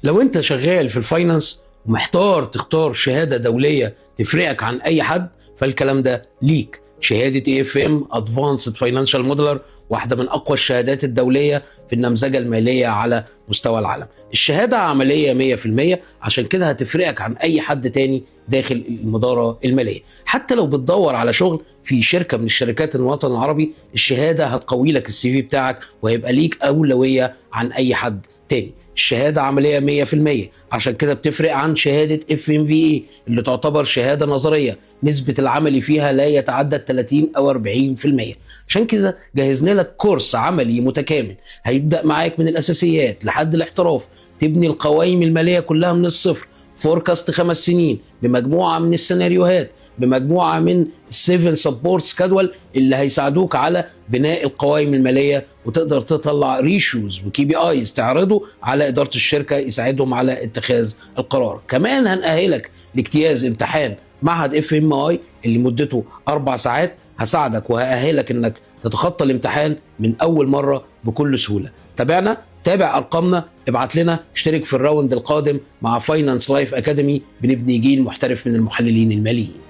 لو انت شغال في الفاينانس ومحتار تختار شهادة دولية تفرقك عن اي حد، فالكلام ده ليك. شهادة AFM Advanced Financial Modeler واحدة من أقوى الشهادات الدولية في النمذجة المالية على مستوى العالم. الشهادة عملية 100%، عشان كده هتفرقك عن أي حد تاني داخل المدارة المالية. حتى لو بتدور على شغل في شركة من الشركات الوطن العربي، الشهادة هتقوي لك CV بتاعك وهيبقى ليك أولوية عن أي حد تاني. الشهادة عملية 100%، عشان كده بتفرق عن شهادة FMVA اللي تعتبر شهادة نظرية نسبة العملي فيها لا يتعدى 30 أو 40%. عشان كده جهزنا لك كورس عملي متكامل هيبدأ معاك من الأساسيات لحد الاحتراف، تبني القوائم المالية كلها من الصفر، فوركاست 5 سنين بمجموعة من السيناريوهات، بمجموعة من 7 سبورت سكادول اللي هيساعدوك على بناء القوائم المالية، وتقدر تطلع ريشوز وKPIs تعرضه على إدارة الشركة يساعدهم على اتخاذ القرار. كمان هنأهلك لاجتياز امتحان معهد FMI اللي مدته 4 ساعات، هساعدك وهأهلك انك تتخطى الامتحان من اول مرة بكل سهولة. تابع ارقامنا، ابعت لنا، اشترك في الراوند القادم مع فاينانس لايف اكاديمي، بنبني جيل محترف من المحللين الماليين.